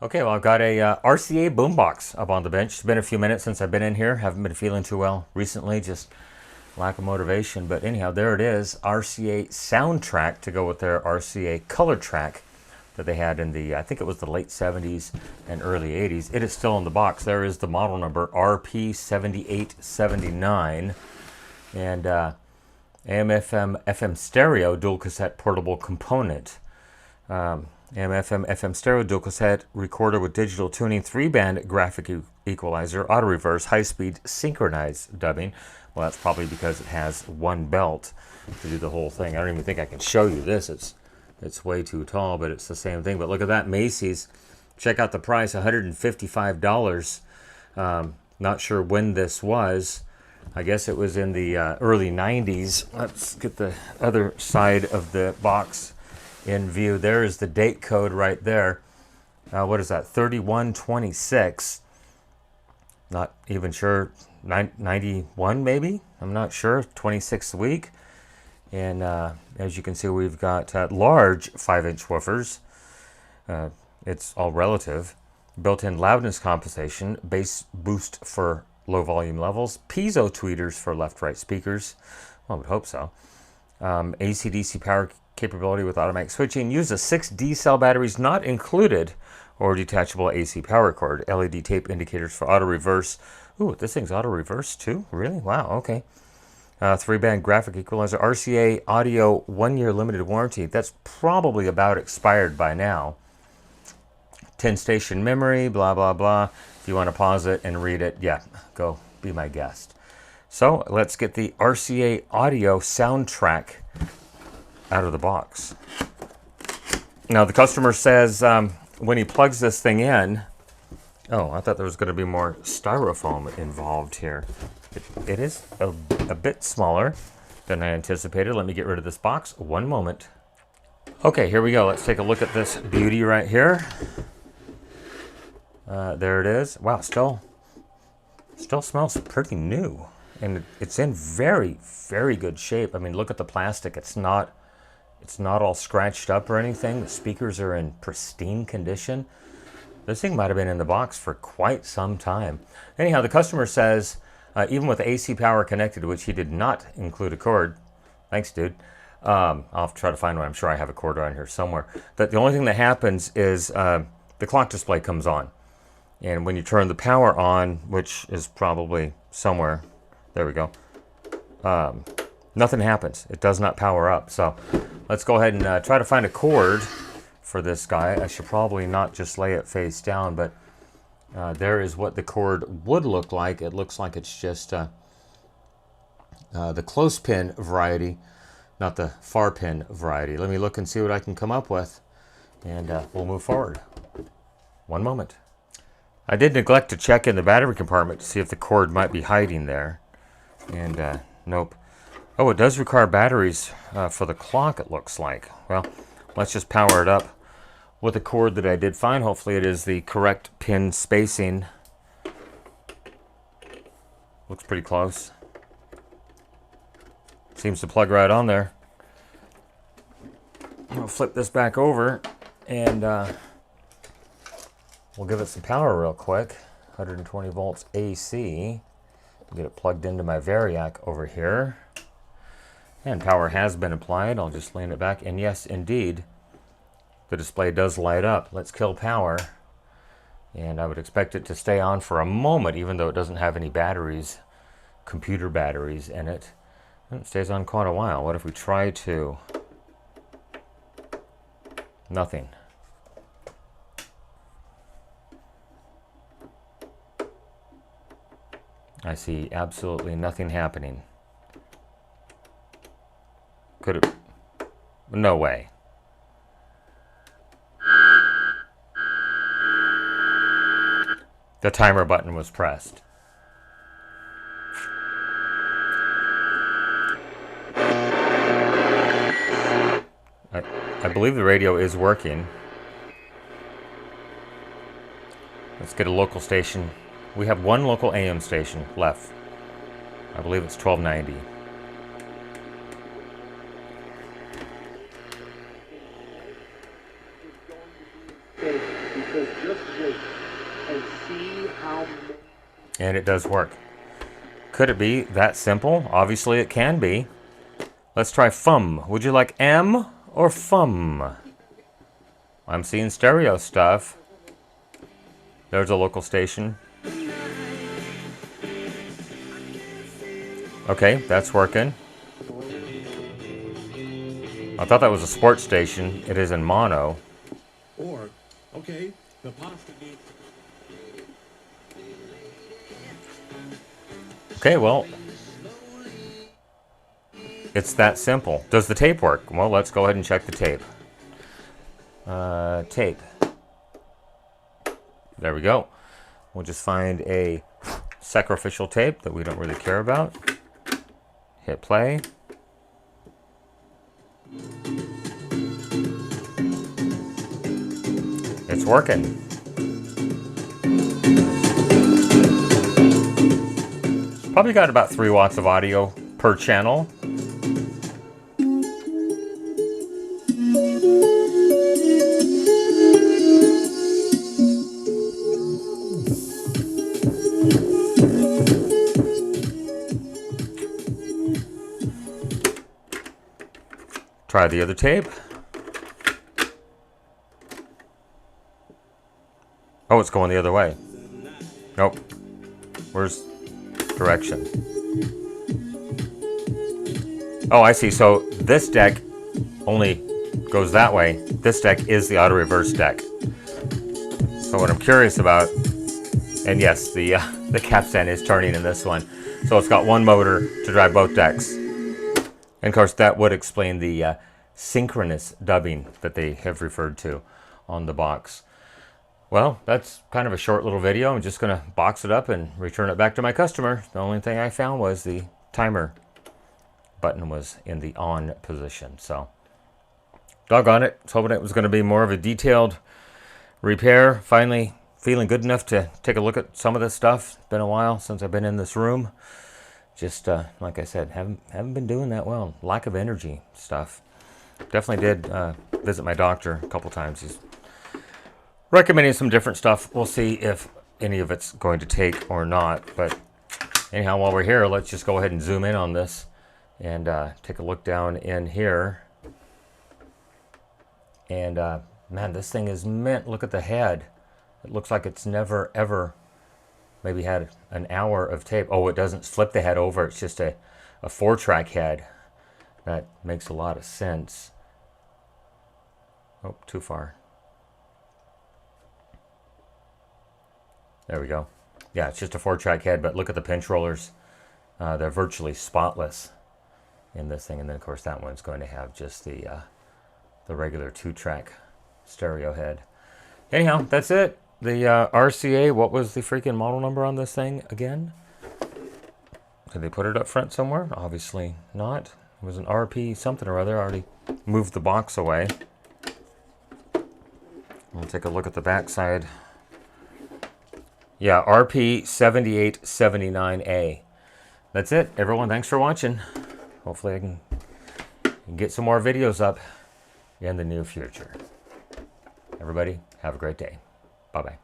Okay, well, I've got a RCA Boombox up on the bench. It's been a few minutes since I've been in here. Haven't been feeling too well recently, just lack of motivation. But anyhow, there it is, RCA Soundtrack to go with their RCA Color Track that they had in the, I think it was the late 70s and early 80s. It is still in the box. There is the model number RP-7879. And AM/FM stereo dual cassette portable component. AM/FM stereo dual cassette recorder with digital tuning, 3-band graphic equalizer, auto reverse, high-speed synchronized dubbing. Well, that's probably because it has one belt to do the whole thing. I don't even think I can show you this. It's way too tall, but it's the same thing. But look at that, Macy's. Check out the price, $155. Not sure when this was. I guess it was in the early 90s. Let's get the other side of the box in view. There is the date code right there. What is that? 3126. Not even sure. 91 maybe? I'm not sure. 26th week. And as you can see, we've got large 5-inch woofers. It's all relative. Built-in loudness compensation, bass boost for low volume levels, piezo tweeters for left-right speakers. Well, I would hope so. AC/DC power capability with automatic switching. Uses 6 D-cell batteries not included, or detachable AC power cord. LED tape indicators for auto reverse. Ooh, this thing's auto reverse too? Really? Wow, okay. 3-band graphic equalizer. RCA audio 1-year limited warranty. That's probably about expired by now. 10-station memory, blah, blah, blah. If you want to pause it and read it, yeah, go be my guest. So let's get the RCA audio soundtrack out of the box. Now the customer says when he plugs this thing in, oh, I thought there was going to be more styrofoam involved here. It is a bit smaller than I anticipated. Let me get rid of this box. One moment. Okay, here we go. Let's take a look at this beauty right here. There it is. Wow, still smells pretty new. And it's in very, very good shape. I mean, look at the plastic. It's not all scratched up or anything. The speakers are in pristine condition. This thing might have been in the box for quite some time. Anyhow, the customer says, even with AC power connected, which he did not include a cord. Thanks, dude. I'll have to try to find one. I'm sure I have a cord around here somewhere. But the only thing that happens is the clock display comes on. And when you turn the power on, which is probably somewhere, there we go, nothing happens. It does not power up. So let's go ahead and try to find a cord for this guy. I should probably not just lay it face down, but there is what the cord would look like. It looks like it's just the close pin variety, not the far pin variety. Let me look and see what I can come up with, and we'll move forward. One moment. I did neglect to check in the battery compartment to see if the cord might be hiding there. And nope. Oh, it does require batteries for the clock, it looks like. Well, let's just power it up with a cord that I did find. Hopefully it is the correct pin spacing. Looks pretty close. Seems to plug right on there. I'll flip this back over and we'll give it some power real quick. 120 volts AC. Get it plugged into my Variac over here. And power has been applied. I'll just lean it back. And yes, indeed, the display does light up. Let's kill power. And I would expect it to stay on for a moment, even though it doesn't have any batteries, computer batteries in it. And it stays on quite a while. What if we try to? Nothing. I see absolutely nothing happening. Could it? No way. The timer button was pressed. I believe the radio is working. Let's get a local station. We have one local AM station left. I believe it's 1290. Because just wait and see how... And it does work. Could it be that simple? Obviously it can be. Let's try fum. Would you like M or fum? I'm seeing stereo stuff. There's a local station. Okay, that's working. I thought that was a sports station. It is in mono. Or, okay, the pasta needs... Okay, well, it's that simple. Does the tape work? Well, let's go ahead and check the tape. Tape. There we go. We'll just find a sacrificial tape that we don't really care about. Hit play. It's working. Probably got about 3 watts of audio per channel. Try the other tape. Oh, it's going the other way. Nope. Where's direction? Oh, I see. So this deck only goes that way. This deck is the auto reverse deck. So what I'm curious about, and yes, the capstan is turning in this one. So it's got one motor to drive both decks. And of course, that would explain the synchronous dubbing that they have referred to on the box. Well, that's kind of a short little video. I'm just going to box it up and return it back to my customer. The only thing I found was the timer button was in the on position. So, doggone it. I was hoping it was going to be more of a detailed repair. Finally feeling good enough to take a look at some of this stuff. It's been a while since I've been in this room. Just like I said, haven't been doing that well. Lack of energy stuff. Definitely did visit my doctor a couple times. He's recommending some different stuff. We'll see if any of it's going to take or not. But anyhow, while we're here, let's just go ahead and zoom in on this and take a look down in here. And man, this thing is mint. Look at the head. It looks like it's never ever maybe had an hour of tape. Oh, it doesn't flip the head over. It's just a 4-track head. That makes a lot of sense. Oh, too far. There we go. Yeah, it's just a 4-track head, but look at the pinch rollers. They're virtually spotless in this thing. And then, of course, that one's going to have just the regular 2-track stereo head. Anyhow, that's it. The RCA, what was the freaking model number on this thing again? Did they put it up front somewhere? Obviously not. It was an RP something or other. I already moved the box away. We'll take a look at the back side. Yeah, RP-7879A. That's it, everyone. Thanks for watching. Hopefully I can get some more videos up in the near future. Everybody, have a great day. Bye-bye.